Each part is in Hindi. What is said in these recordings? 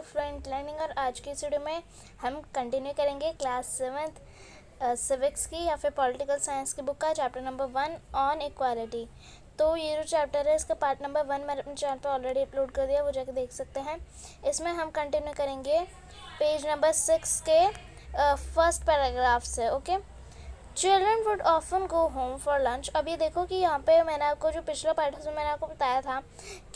Fluent learning. और आज की इस वीडियो में हम कंटिन्यू करेंगे क्लास 7th सिविक्स की या फिर पॉलिटिकल साइंस की बुक का चैप्टर नंबर 1 ऑन इक्वालिटी। तो ये जो चैप्टर है इसका पार्ट नंबर 1 मैंने अपने चैनल पर ऑलरेडी अपलोड कर दिया, वो जाकर देख सकते हैं। इसमें हम कंटिन्यू करेंगे पेज नंबर 6 के फर्स्ट पैराग्राफ से। Okay, children would often go home for lunch. अब ये देखो कि यहाँ पे मैंने आपको जो पिछला पार्ट है उसमें मैंने आपको बताया था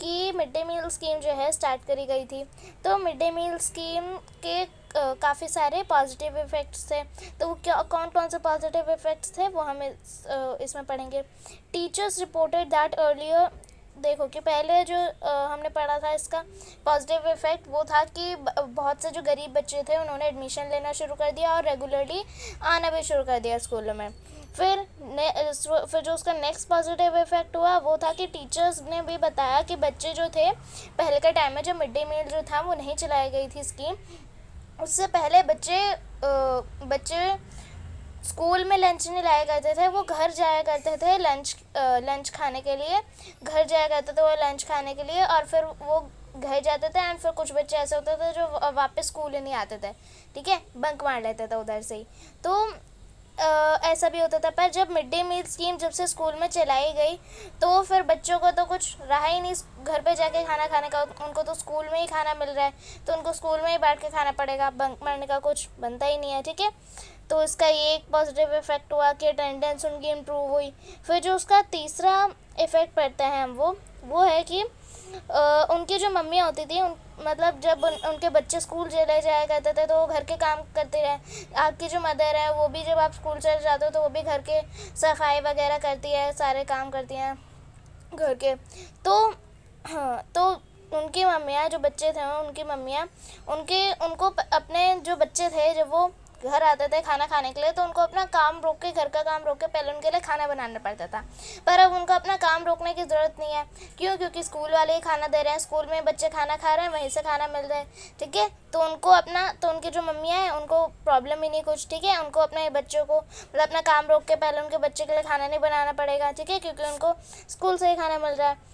कि मिड डे मील स्कीम जो है स्टार्ट करी गई थी। तो मिड डे मील स्कीम के काफ़ी सारे पॉजिटिव इफ़ेक्ट्स थे। तो वो क्या कौन कौन से पॉजिटिव इफ़ेक्ट्स थे वो हम इसमें पढ़ेंगे। टीचर्स रिपोर्टेड दैट अर्लियर, देखो कि पहले जो हमने पढ़ा था इसका पॉजिटिव इफ़ेक्ट वो था कि बहुत से जो गरीब बच्चे थे उन्होंने एडमिशन लेना शुरू कर दिया और रेगुलरली आना भी शुरू कर दिया स्कूलों में। फिर जो उसका नेक्स्ट पॉजिटिव इफ़ेक्ट हुआ वो था कि टीचर्स ने भी बताया कि बच्चे जो थे पहले के टाइम में जब मिड डे मील जो था वो नहीं चलाई गई थी स्कीम, उससे पहले बच्चे स्कूल में लंच नहीं लाया करते थे, वो घर जाया करते थे लंच खाने के लिए। घर जाया करते थे वो लंच खाने के लिए और फिर वो घर जाते थे। एंड फिर कुछ बच्चे ऐसे होते थे जो वापस स्कूल ही नहीं आते थे, ठीक है, बंक मार लेते थे उधर से ही। तो ऐसा भी होता था। पर जब मिड डे मील स्कीम जब से स्कूल में चलाई गई तो फिर बच्चों को तो कुछ रहा ही नहीं घर पे जाके खाना खाने का, उनको तो स्कूल में ही खाना मिल रहा है, तो उनको स्कूल में ही बैठ के खाना पड़ेगा, बंक मारने का कुछ बनता ही नहीं है, ठीक है। तो इसका ये एक पॉजिटिव इफ़ेक्ट हुआ कि अटेंडेंस उनकी इम्प्रूव हुई। फिर जो उसका तीसरा इफ़ेक्ट पड़ता है हम वो है कि उनकी जो मम्मियाँ होती थी मतलब जब उनके बच्चे स्कूल चले जाया करते थे तो वो घर के काम करते रहे। आपकी जो मदर है वो भी जब आप स्कूल चले जाते हो तो वो भी घर के सफाई वगैरह करती है, सारे काम करती हैं घर के। तो उनकी मम्मियाँ, जो बच्चे थे उनकी मम्मियाँ उनको अपने जो बच्चे थे जब वो घर आते थे खाना खाने के लिए तो उनको अपना काम रोक के, घर का काम रोक के पहले उनके लिए खाना बनाना पड़ता था। पर अब उनको अपना काम रोकने की ज़रूरत नहीं है। क्यों? क्योंकि स्कूल वाले ही खाना दे रहे हैं, स्कूल में बच्चे खाना खा रहे हैं, वहीं से खाना मिल रहा है, ठीक है। तो उनकी जो मम्मियाँ हैं उनको प्रॉब्लम ही नहीं कुछ, ठीक है। उनको अपने बच्चों को मतलब अपना काम रोक के पहले उनके बच्चे के लिए खाना नहीं बनाना पड़ेगा, ठीक है, क्योंकि उनको स्कूल से ही खाना मिल रहा है।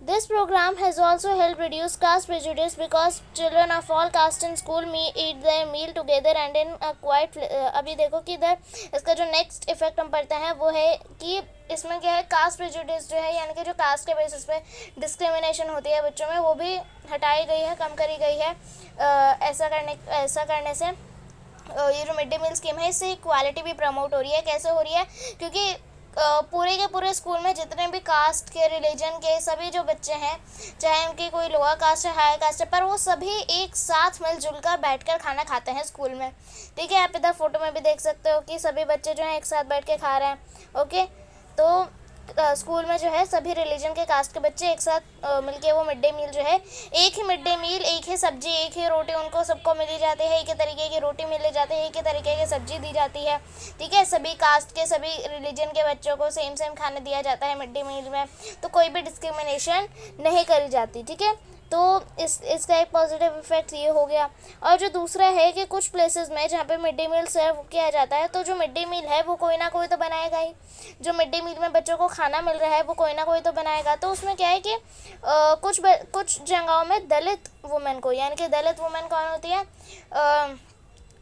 This program has also helped reduce caste prejudice because children of all castes in school eat their meal together and in a quiet अभी देखो कि इधर इसका जो नेक्स्ट इफेक्ट हम पढ़ते हैं वो है कि इसमें क्या है, कास्ट प्रेजुडिस जो है यानी कि जो कास्ट के बेसिस पे डिस्क्रिमिनेशन होती है बच्चों में वो भी हटाई गई है, कम करी गई है। ऐसा करने से ये जो मिड डे मील स्कीम है इससे इक्वालिटी भी प्रमोट हो रही है। कैसे हो रही है? क्योंकि पूरे के पूरे स्कूल में जितने भी कास्ट के, रिलीजन के सभी जो बच्चे हैं, चाहे उनकी कोई लोअर कास्ट है, हायर कास्ट है, पर वो सभी एक साथ मिलजुल कर बैठ कर खाना खाते हैं स्कूल में, ठीक है। आप इधर फोटो में भी देख सकते हो कि सभी बच्चे जो हैं एक साथ बैठ के खा रहे हैं। ओके, तो स्कूल में जो है सभी रिलीजन के कास्ट के बच्चे एक साथ मिलके वो मिड डे मील जो है, एक ही मिड डे मील, एक ही सब्जी, एक ही रोटी उनको सबको मिली जाती है, एक ही तरीके की रोटी मिली जाती है, एक ही तरीके की सब्जी दी जाती है, ठीक है। सभी कास्ट के, सभी रिलीजन के बच्चों को सेम खाना दिया जाता है मिड डे मील में, तो कोई भी डिस्क्रिमिनेशन नहीं करी जाती, ठीक है। तो इसका एक पॉजिटिव इफ़ेक्ट ये हो गया। और जो दूसरा है कि कुछ प्लेसेस में जहाँ पे मिड डे मील सर्व किया जाता है तो जो मिड डे मील है वो कोई ना कोई तो बनाएगा ही। जो मिड डे मील में बच्चों को खाना मिल रहा है वो कोई ना कोई तो बनाएगा। तो उसमें क्या है कि कुछ जगहों में दलित वुमेन को, यानी कि दलित वुमेन कौन होती है,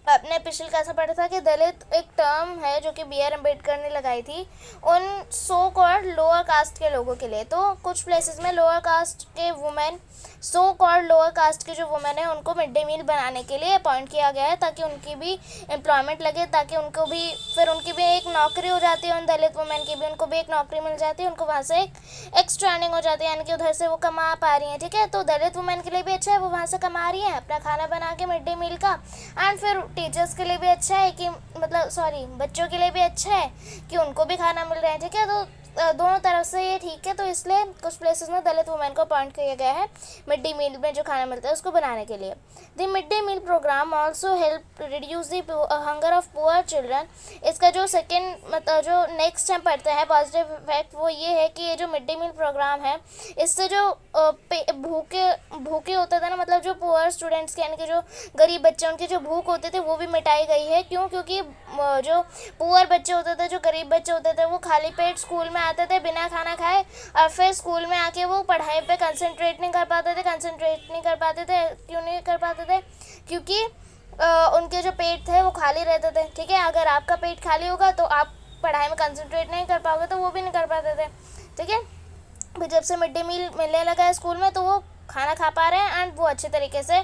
आपने पिछले क्लास में पढ़ा था कि दलित एक टर्म है जो कि B.R. अम्बेडकर ने लगाई थी उन सो कॉल्ड लोअर कास्ट के लोगों के लिए। तो कुछ प्लेसेस में लोअर कास्ट के women, so called lower caste के जो वुमेन है उनको मिड डे मील बनाने के लिए अपॉइंट किया गया है ताकि उनकी भी एम्प्लॉयमेंट लगे, ताकि उनको भी फिर उनकी भी एक नौकरी हो जाती है, उन दलित वुमेन की भी उनको भी एक नौकरी मिल जाती है, उनको वहाँ से एक एक्स्ट्रा अर्निंग हो जाती है, यानी कि उधर से वो कमा पा रही हैं, ठीक है। तो दलित वुमेन के लिए भी अच्छा है, वो वहाँ से कमा रही हैं अपना खाना बना के मिड डे मील का। एंड फिर टीचर्स के लिए भी अच्छा है कि बच्चों के लिए भी अच्छा है कि उनको भी खाना मिल रहा है, ठीक है। तो दोनों तरफ से ये ठीक है। तो इसलिए कुछ प्लेसेस में दलित वुमेन को अपॉइंट किया गया है मिड डे मील में जो खाना मिलता है उसको बनाने के लिए। The mid day meal programme also help reduce the hunger of poor children. इसका जो सेकेंड मतलब जो नेक्स्ट हम पढ़ते हैं पॉजिटिव इफेक्ट वो ये है कि ये जो मिड डे मील प्रोग्राम है इससे जो भूखे होते थे ना, मतलब जो पुअर स्टूडेंट्स के यानी कि जो गरीब बच्चे उनकी जो भूख होती थी वो भी मिटाई गई है। क्यों? क्योंकि जो पुअर बच्चे होते थे, जो गरीब बच्चे होते थे वो खाली पेट स्कूल में आते थे बिना खाना खाए, और फिर स्कूल में आके वो पढ़ाई पे कंसंट्रेट नहीं कर पाते थे। क्यों नहीं कर पाते थे? क्योंकि उनके जो पेट थे वो खाली रहते थे। ठीक है, अगर आपका पेट खाली होगा तो आप पढ़ाई में कंसंट्रेट नहीं कर पाओगे, तो वो भी नहीं कर पाते थे। ठीक है, फिर जब से मिड डे मील मिलने लगा है स्कूल में, तो वो खाना खा पा रहे हैं एंड वो अच्छे तरीके से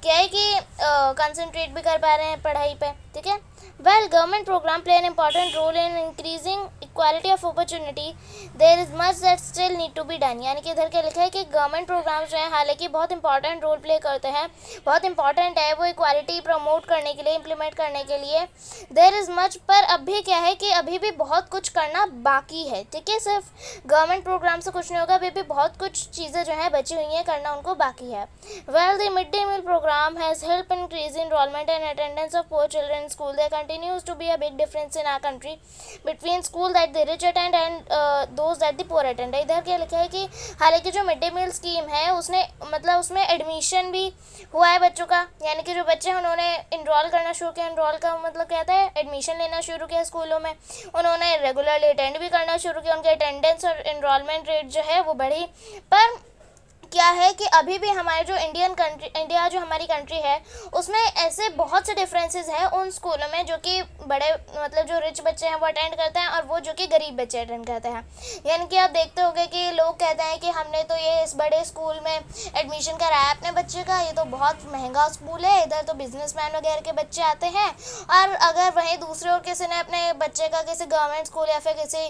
क्या है कि कंसंट्रेट भी कर पा रहे हैं पढ़ाई पे। ठीक है, well government programme play an important role in increasing equality of opportunity, there is much that still need to be done. यानी कि इधर क्या लिखा है कि गवर्नमेंट प्रोग्राम जो है हालांकि बहुत इंपॉर्टेंट रोल प्ले करते हैं, बहुत इंपॉर्टेंट है वो इक्वालिटी प्रमोट करने के लिए, इम्प्लीमेंट करने के लिए। देयर इज़ मच, पर अभी क्या है कि अभी भी बहुत कुछ करना बाकी है। ठीक है, सिर्फ गवर्नमेंट प्रोग्राम से कुछ नहीं होगा, अभी भी बहुत कुछ चीज़ें जो हैं बची हुई हैं, करना उनको बाकी है। Well the mid day meal programme has help increase enrollment and attendance of poor children in school. There continues to be a big difference in our country between school that the rich attend and those that the poor attend. इधर क्या लिखा है कि हालांकि जो मिड डे मील स्कीम है उसने मतलब उसमें एडमिशन भी हुआ है बच्चों का, यानी कि जो बच्चे हैं उन्होंने इनरोल करना शुरू किया। इनरोल का मतलब क्या है? एडमिशन लेना शुरू किया स्कूलों में, उन्होंने रेगुलरली अटेंड भी करना शुरू किया, उनके अटेंडेंस और इनरोलमेंट रेट जो है वो बढ़ी। पर क्या है कि अभी भी हमारे जो इंडिया जो हमारी कंट्री है उसमें ऐसे बहुत से डिफरेंसेस हैं उन स्कूलों में जो कि बड़े मतलब जो रिच बच्चे हैं वो अटेंड करते हैं और वो जो कि गरीब बच्चे अटेंड करते हैं। यानी कि आप देखते होंगे कि लोग कहते हैं कि हमने तो ये इस बड़े स्कूल में एडमिशन कराया अपने बच्चे का, ये तो बहुत महंगा स्कूल है, इधर तो बिजनेसमैन वगैरह के बच्चे आते हैं। और अगर वहीं दूसरे और किसी ने अपने बच्चे का किसी गवर्नमेंट स्कूल या फिर किसी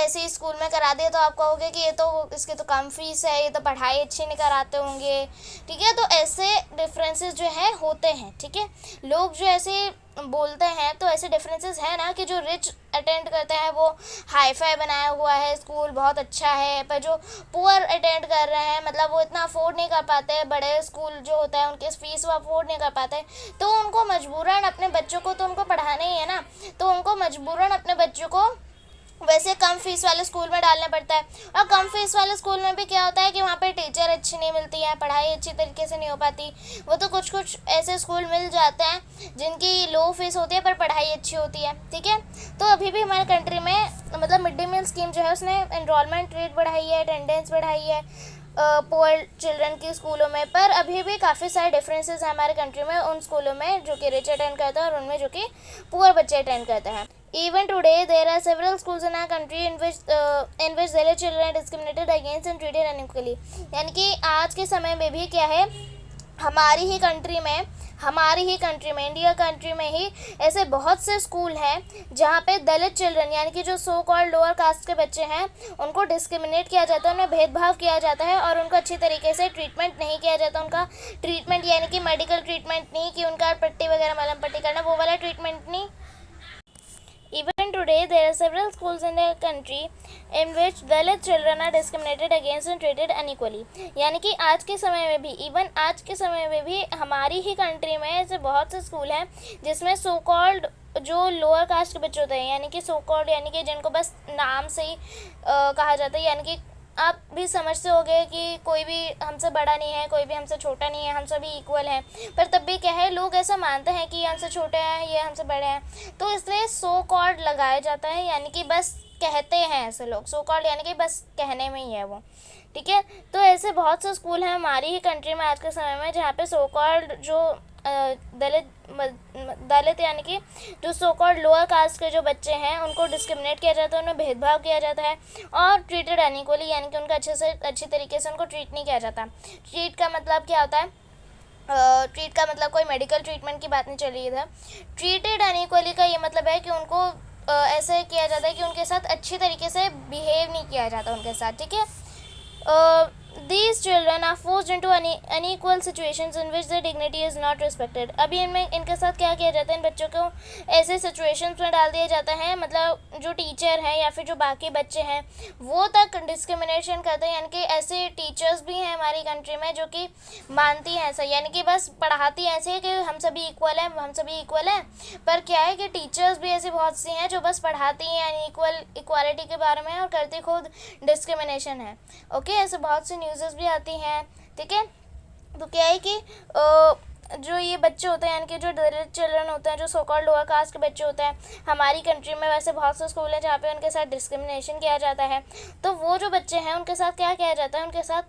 ऐसे स्कूल में करा दिया तो आप कहोगे कि ये तो इसकी तो कम फीस है, ये तो पढ़ाई अच्छी नहीं कराते होंगे। ठीक है, तो ऐसे डिफरेंसेस जो है होते हैं। ठीक है, लोग जो ऐसे बोलते हैं तो ऐसे डिफरेंसेस है ना कि जो रिच अटेंड करते हैं वो हाई फाई बनाया हुआ है स्कूल, बहुत अच्छा है, पर जो पुअर अटेंड कर रहे हैं मतलब वो इतना अफोर्ड नहीं कर पाते, बड़े स्कूल जो होता है उनकी फीस वो अफोर्ड नहीं कर पाते, तो उनको मजबूरन अपने बच्चों को तो उनको पढ़ाना ही है ना, तो उनको मजबूरन अपने बच्चों को वैसे कम फीस वाले स्कूल में डालना पड़ता है। और कम फीस वाले स्कूल में भी क्या होता है कि वहाँ पे टीचर अच्छी नहीं मिलती है, पढ़ाई अच्छी तरीके से नहीं हो पाती। वो तो कुछ ऐसे स्कूल मिल जाते हैं जिनकी लो फीस होती है पर पढ़ाई अच्छी होती है। ठीक है, तो अभी भी हमारे कंट्री में मतलब मिड डे मील स्कीम जो है उसने एनरोलमेंट रेट बढ़ाई है, अटेंडेंस बढ़ाई है पुअर चिल्ड्रन की स्कूलों में, पर अभी भी काफ़ी सारे डिफरेंसेस हैं हमारे कंट्री में उन स्कूलों में जो कि रिच अटेंड करते हैं और उनमें जो कि पुअर बच्चे अटेंड करते हैं। Even today, there are several schools in our country in which dalit children are discriminated against and treated unequally. यानी कि आज के समय में भी क्या है हमारी ही कंट्री में इंडिया कंट्री में ही ऐसे बहुत से स्कूल हैं जहाँ पे दलित चिल्ड्रन यानी कि जो सो कॉल्ड लोअर कास्ट के बच्चे हैं उनको डिस्क्रिमिनेट किया जाता है, उन्हें भेदभाव किया जाता है और उनको अच्छी तरीके से ट्रीटमेंट नहीं किया जाता। उनका ट्रीटमेंट यानी कि मेडिकल ट्रीटमेंट नहीं कि उनका पट्टी वगैरह मलहम पट्टी करना, वो वाला ट्रीटमेंट नहीं। Even today, there are several schools in the country in which Dalit children are discriminated against and treated unequally. यानी कि आज के समय में भी हमारी ही कंट्री में ऐसे बहुत से स्कूल हैं जिसमें सो कॉल्ड जो लोअर कास्ट के बच्चे होते हैं, यानी कि सो कॉल्ड यानी कि जिनको बस नाम से ही कहा जाता है, यानी कि आप भी समझते होंगे कि कोई भी हमसे बड़ा नहीं है, कोई भी हमसे छोटा नहीं है, हम सभी इक्वल हैं, पर तब भी क्या है लोग ऐसा मानते हैं कि ये हमसे छोटे हैं, ये हमसे बड़े हैं, तो इसलिए सो कॉल्ड लगाया जाता है, यानी कि बस कहते हैं ऐसे लोग, सो कॉल्ड यानी कि बस कहने में ही है वो। ठीक है, तो ऐसे बहुत से स्कूल हैं हमारी ही कंट्री में आज के समय में जहाँ पे सो कॉल्ड जो दलित यानी कि जो सो कॉल्ड लोअर कास्ट के जो बच्चे हैं उनको डिस्क्रिमिनेट किया जाता है, उन्हें भेदभाव किया जाता है और ट्रीटेड अनइक्वली यानी कि उनका अच्छी तरीके से उनको ट्रीट नहीं किया जाता। ट्रीट का मतलब क्या होता है? ट्रीट का मतलब कोई मेडिकल ट्रीटमेंट की बात नहीं चल रही है। ट्रीटेड अनइक्वली का ये मतलब है कि उनको ऐसे किया जाता है कि उनके साथ अच्छी तरीके से बिहेव नहीं किया जाता उनके साथ। ठीक है, these children are forced into unequal situations in which their dignity is not respected. अभी इनके साथ क्या किया जाता है, इन बच्चों को ऐसे situations में डाल दिया जाता है, मतलब जो टीचर हैं या फिर जो बाकी बच्चे हैं वो तक डिस्क्रिमिनेशन करते हैं। यानी कि ऐसे टीचर्स भी हैं हमारी कंट्री में जो कि मानती हैं ऐसा, यानी कि बस पढ़ाती हैं ऐसे कि हम सभी इक्वल हैं, पर क्या है कि टीचर्स भी ऐसी बहुत सी हैं जो बस पढ़ाती हैं इक्वालिटी के बारे में और करती खुद डिस्क्रिमिनेशन है। ओके, ऐसे बहुत सी न्यूज़ेस भी आती हैं। ठीक है, तो क्या है कि जो ये बच्चे होते हैं, यानी कि जो दलित चिल्ड्रन होते हैं, जो सो कॉल्ड लोअर कास्ट के बच्चे होते हैं, हमारी कंट्री में वैसे बहुत से स्कूल हैं जहाँ पे उनके साथ डिस्क्रिमिनेशन किया जाता है। तो वो जो बच्चे हैं उनके साथ क्या किया जाता है, उनके साथ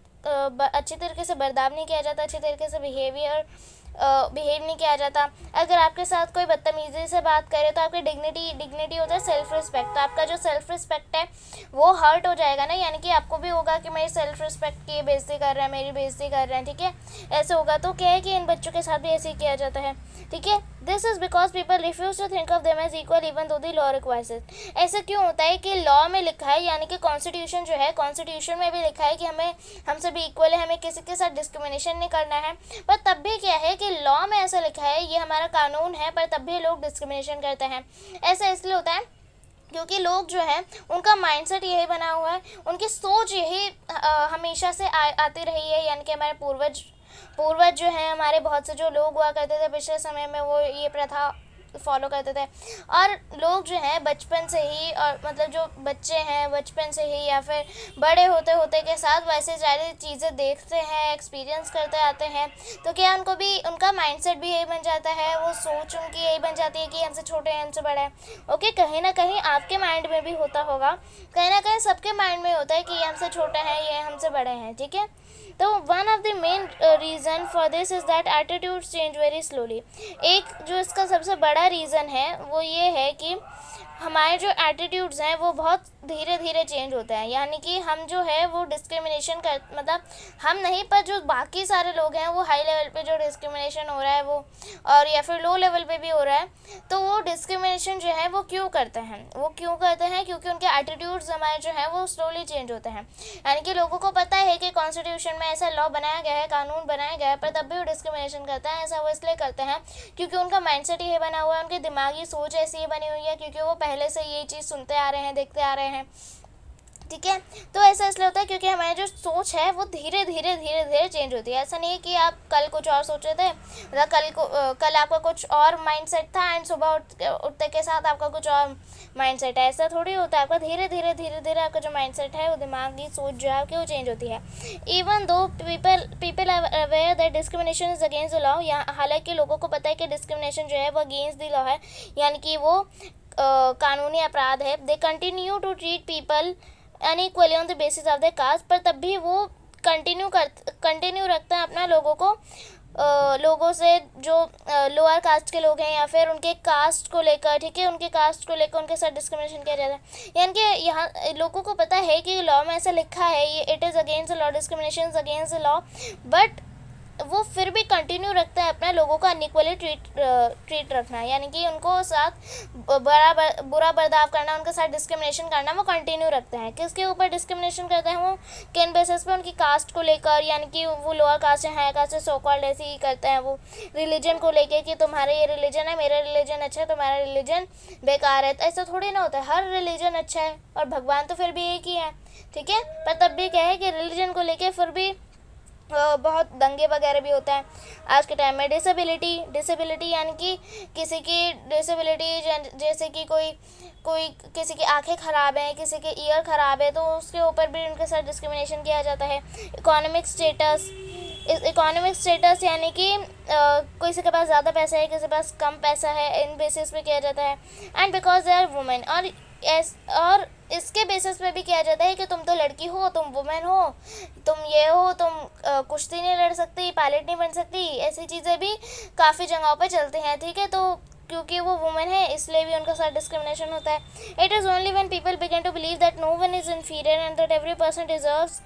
अच्छी तरीके से बर्ताव नहीं किया जाता, अच्छी तरीके से बिहेव नहीं किया जाता। अगर आपके साथ कोई बदतमीज़ी से बात करे तो आपकी डिग्निटी होता है सेल्फ रिस्पेक्ट, तो आपका जो सेल्फ रिस्पेक्ट है वो हर्ट हो जाएगा ना, यानी कि आपको भी होगा कि मेरी सेल्फ रिस्पेक्ट की बेइज्जती कर रहे हैं, मेरी बेइज्जती कर रहे हैं, ठीक है, ऐसे होगा। तो क्या है कि इन बच्चों के साथ भी ऐसे ही किया जाता है, ठीक है। This is because people refuse to think of them as equal even though the law requires it. ऐसा क्यों होता है कि लॉ में लिखा है, यानी कि कॉन्स्टिट्यूशन जो है, कॉन्स्टिट्यूशन में भी लिखा है कि हम सभी इक्वल है, हमें किसी के साथ डिस्क्रिमिनेशन नहीं करना है, पर तब भी क्या है कि लॉ में ऐसा लिखा है, ये हमारा कानून है, पर तब भी लोग डिस्क्रिमिनेशन करते हैं। ऐसा इसलिए होता है क्योंकि लोग जो हैं उनका माइंडसेट यही बना हुआ है, उनकी सोच यही हमेशा से आती रही है, यानी कि हमारे पूर्वज जो हैं, हमारे बहुत से जो लोग हुआ करते थे पिछले समय में, वो ये प्रथा फॉलो करते थे। और लोग जो हैं बचपन से ही, और मतलब जो बच्चे हैं बचपन से ही या फिर बड़े होते होते के साथ वैसे सारी चीज़ें देखते हैं, एक्सपीरियंस करते आते हैं, तो क्या उनको भी उनका माइंडसेट भी यही बन जाता है, वो सोच उनकी यही बन जाती है कि हमसे छोटे हैं, हमसे बड़े हैं। ओके, कहीं ना कहीं आपके माइंड में भी होता होगा, कहीं ना कहीं सबके माइंड में होता है कि ये हमसे छोटे हैं, ये हमसे बड़े हैं, ठीक है। तो one of the main reason for this is that attitude change very slowly. एक जो इसका सबसे बड़ा रीज़न है वो ये है कि हमारे जो एटीट्यूड्स हैं वो बहुत धीरे धीरे चेंज होते हैं, यानी कि हम जो है वो डिस्क्रिमिनेशन मतलब हम नहीं, पर जो बाकी सारे लोग हैं वो हाई लेवल पे जो डिस्क्रिमिनेशन हो रहा है वो, और या फिर लो लेवल पे भी हो रहा है, तो वो डिस्क्रिमिनेशन जो है वो क्यों करते हैं, क्योंकि उनके एटीट्यूड्स हमारे जो हैं वो स्लोली चेंज होते हैं। यानी कि लोगों को पता है कि कॉन्स्टिट्यूशन में ऐसा लॉ बनाया गया है, कानून बनाया गया है, पर तब भी वो डिस्क्रिमिनेशन करते हैं। ऐसा वो इसलिए करते हैं क्योंकि उनका माइंडसेट ये बना हुआ है, उनकी दिमागी सोच ऐसी बनी हुई है, क्योंकि वो पहले से ये चीज़ सुनते आ रहे हैं, देखते आ रहे हैं, ठीक है। तो ऐसा इसलिए होता है क्योंकि हमारी जो सोच है वो धीरे धीरे चेंज होती है। ऐसा नहीं है कि आप कल कुछ और सोच रहे थे, मतलब कल आपका कुछ और माइंडसेट था एंड सुबह उठते के साथ आपका कुछ और माइंडसेट है, ऐसा थोड़ी होता है। आपका धीरे धीरे आपका जो माइंडसेट है, वो दिमागी सोच जो है आपकी वो चेंज होती है। Even though people are aware that discrimination is against the law, हालांकि लोगों को पता है कि डिस्क्रिमिनेशन जो है वो अगेंस्ट द लॉ है, यानी कि वो कानूनी अपराध है। They continue to treat people unequally on the basis of the caste, पर तब भी वो कंटिन्यू रखते हैं अपना लोगों से जो लोअर कास्ट के लोग हैं या फिर उनके कास्ट को लेकर, ठीक है, उनके कास्ट को लेकर उनके साथ डिस्क्रिमिनेशन किया जाता है। यानी कि यहाँ लोगों को पता है कि लॉ में ऐसा लिखा है, ये it is against the law, discrimination is against the law, but वो फिर भी कंटिन्यू रखता है अपना लोगों का अनइक्वली ट्रीट रखना, यानी कि उनको साथ बुरा बर्ताव करना, उनके साथ डिस्क्रिमिनेशन करना वो कंटिन्यू रखते हैं। किसके ऊपर डिस्क्रिमिनेशन करते हैं वो, किन बेसिस पे, उनकी कास्ट को लेकर, यानी कि वो लोअर कास्ट है, हाई कास्ट है, सो कॉल्ड ऐसे ही करते हैं। वो रिलीजन को लेके कि तुम्हारा ये रिलीजन है, मेरा रिलीजन अच्छा है, तुम्हारा रिलीजन बेकार है, ऐसा थोड़ी ना होता है। हर रिलीजन अच्छा है और भगवान तो फिर भी एक ही है, ठीक है, पर तब भी क्या है कि रिलीजन को लेके फिर भी बहुत दंगे वगैरह भी होता है। आज के टाइम में डिसेबिलिटी यानी कि किसी की डिसेबिलिटी, जैसे कि कोई किसी की आंखें ख़राब हैं, किसी के ईयर ख़राब है, तो उसके ऊपर भी उनके साथ डिस्क्रिमिनेशन किया जाता है। इकोनॉमिक स्टेटस यानी कि किसी के पास ज़्यादा पैसा है, किसी के पास कम पैसा है, इन बेसिस पे किया जाता है। And because they are women, और इसके बेसिस पे भी किया जाता है कि तुम तो लड़की हो, तुम वुमेन हो, तुम ये हो, तुम कुश्ती नहीं लड़ सकती, पायलट नहीं बन सकती, ऐसी चीज़ें भी काफ़ी जगहों पे चलती हैं, ठीक है। तो क्योंकि वो वुमेन है इसलिए भी उनके साथ डिस्क्रिमिनेशन होता है। It is only when people begin to believe that no one is inferior and that every person deserves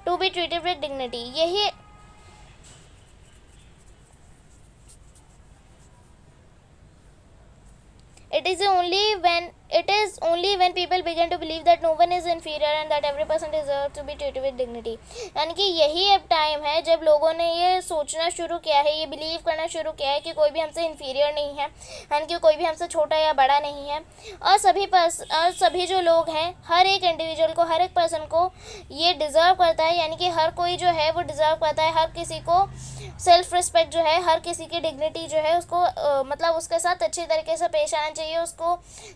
to be treated with dignity, यही It is only when people begin to believe that no one is inferior and that every person deserves to be treated with dignity। यानी कि यही अब टाइम है जब लोगों ने ये सोचना शुरू किया है, ये बिलीव करना शुरू किया है कि कोई भी हमसे इन्फीरियर नहीं है, यानी कि कोई भी हमसे छोटा या बड़ा नहीं है। और सभी जो लोग हैं, हर एक इंडिविजुअल को, हर एक पर्सन को ये डिज़र्व करता है, यानी कि हर कोई जो है वो डिज़र्व करता है, हर किसी को सेल्फ रिस्पेक्ट जो है, हर किसी की डिग्निटी जो है उसको मतलब उसके साथ अच्छी तरीके से पेश आना चाहिए, उसको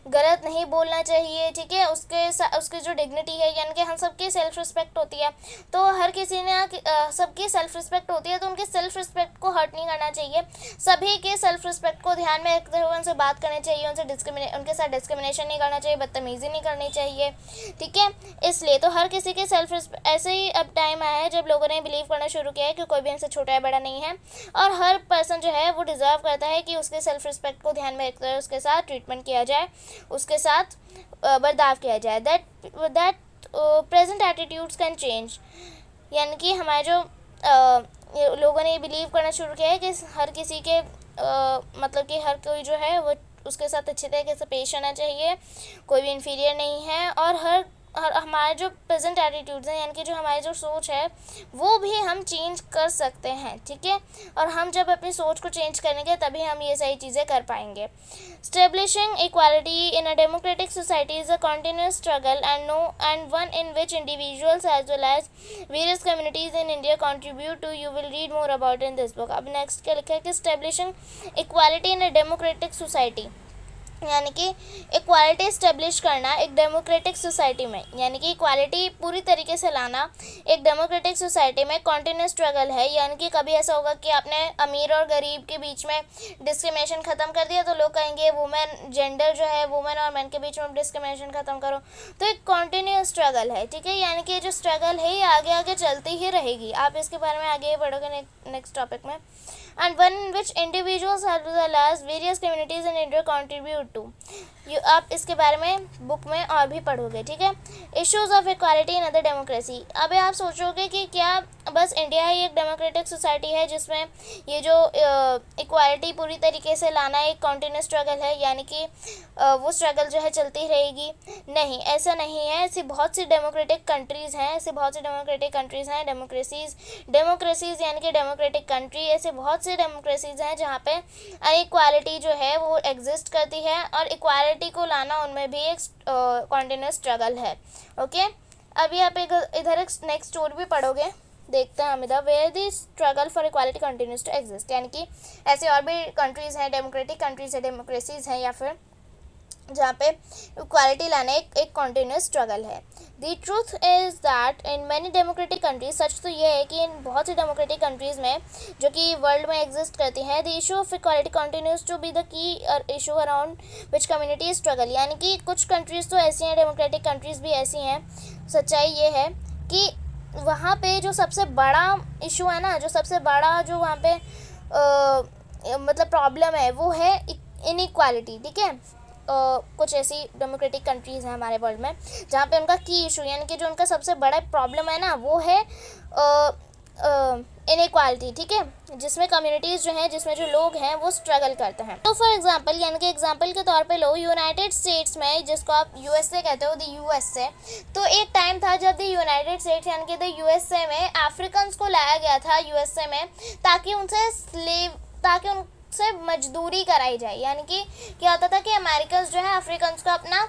गलत गलत नहीं बोलना चाहिए, ठीक है। उसके जो डिग्निटी है, यानी कि हम सबकी सेल्फ रिस्पेक्ट होती है, तो हर किसी ने सबकी सेल्फ रिस्पेक्ट होती है, तो उनकी सेल्फ रिस्पेक्ट को हर्ट नहीं करना चाहिए। सभी के सेल्फ रिस्पेक्ट को ध्यान में रखते हुए उनसे बात करनी चाहिए, उनके साथ डिस्क्रिमिनेशन नहीं करना चाहिए, बदतमीज़ी नहीं करनी चाहिए, ठीक है। इसलिए तो हर किसी के सेल्फ रिस्पेक्ट, ऐसे ही अब टाइम आया है जब लोगों ने बिलीव करना शुरू किया है कि कोई भी हमसे छोटा या बड़ा नहीं है, और हर पर्सन जो है वो डिज़र्व करता है कि उसके सेल्फ रिस्पेक्ट को ध्यान में रखते हुए उसके साथ ट्रीटमेंट किया जाए, उसके साथ बर्ताव किया जाए। That present attitudes can change, यानी कि हमारे जो लोगों ने ये बिलीव करना शुरू किया है कि हर किसी के मतलब कि हर कोई जो है वो उसके साथ अच्छे तरीके से पेश आना चाहिए, कोई भी इन्फीरियर नहीं है, और हर हमारे जो प्रेजेंट एटीट्यूड्स हैं, यानी कि जो हमारी जो सोच है वो भी हम चेंज कर सकते हैं, ठीक है। और हम जब अपनी सोच को चेंज करेंगे तभी हम ये सही चीज़ें कर पाएंगे। Establishing equality in a democratic society is a continuous struggle and one in which individuals as well as various communities in India contribute to. You will read more about in this book. अब next क्या लिखा है कि establishing equality in a democratic society, यानी कि इक्वालिटी इस्टेब्लिश करना एक डेमोक्रेटिक सोसाइटी में, यानी कि इक्वालिटी पूरी तरीके से लाना एक डेमोक्रेटिक सोसाइटी में कॉन्टिन्यूस स्ट्रगल है। यानी कि कभी ऐसा होगा कि आपने अमीर और गरीब के बीच में डिस्क्रिमिनेशन ख़त्म कर दिया तो लोग कहेंगे वुमेन जेंडर जो है वुमेन और मैन के बीच में डिस्क्रिमिनेशन ख़त्म करो, तो एक कॉन्टिन्यूस स्ट्रगल है, ठीक है। यानी कि जो स्ट्रगल है ये आगे आगे चलती ही रहेगी। आप इसके बारे में आगे पढ़ोगे नेक्स्ट टॉपिक में। And one in which individuals as well as various communities in India contribute to. आप इसके बारे में बुक में और भी पढ़ोगे, ठीक है। Issues of equality in other democracy. अब आप सोचोगे कि क्या बस इंडिया ही एक डेमोक्रेटिक सोसाइटी है जिसमें ये जो इक्वालिटी पूरी तरीके से लाना एक कॉन्टिन्यूस स्ट्रगल है, यानी कि वो स्ट्रगल जो है चलती रहेगी? नहीं, ऐसा नहीं है। ऐसी बहुत सी डेमोक्रेटिक कंट्रीज़ हैं, डेमोक्रेसीज़ यानी कि डेमोक्रेटिक कंट्री, ऐसे बहुत सी डेमोक्रेसीज़ हैं जहाँ पे इक्वालिटी जो है वो एग्जिस्ट करती है, और इक्वालिटी को लाना उनमें भी एक कॉन्टिन्यूस स्ट्रगल है, ओके। अभी आप इधर एक नेक्स्ट स्टोरी भी पढ़ोगे, देखते हैं हम इधर। Where the struggle for equality continues to exist, यानी कि ऐसे और भी कंट्रीज़ हैं, डेमोक्रेटिक कंट्रीज़ है, डेमोक्रेसीज़ हैं, या फिर जहाँ पे इक्वालिटी लाने एक कॉन्टिन्यूस स्ट्रगल है। The truth is that in many democratic countries, सच तो ये है कि इन बहुत सी डेमोक्रेटिक कंट्रीज़ में जो कि वर्ल्ड में एग्जिस्ट करती हैं, the issue of equality continues to be the key issue around which community struggle. यानी कि कुछ कंट्रीज़ तो ऐसी हैं, डेमोक्रेटिक कंट्रीज़ भी ऐसी हैं, सच्चाई ये है कि वहाँ पे जो सबसे बड़ा इशू है ना, जो सबसे बड़ा जो वहाँ पे मतलब प्रॉब्लम है वो है इनइक्वालिटी, ठीक है। कुछ ऐसी डेमोक्रेटिक कंट्रीज़ हैं हमारे वर्ल्ड में जहाँ पे उनका की इशू, यानी कि जो उनका सबसे बड़ा प्रॉब्लम है ना वो है इनइक्वालिटी, ठीक है, जिसमें कम्युनिटीज़ जो हैं, जिसमें जो लोग हैं वो स्ट्रगल करते हैं। तो फॉर एग्जांपल, यानी कि एग्जांपल के तौर पे लो यूनाइटेड स्टेट्स में, जिसको आप यूएसए कहते हो, द यूएसए, तो एक टाइम था जब द यूनाइटेड स्टेट्स यानी कि द यूएसए में अफ्रीकन्स को लाया गया था यूएसए में, ताकि उनसे मजदूरी कराई जाए। यानी कि क्या होता था कि अमेरिकन्स जो है अफ्रीकन्स को अपना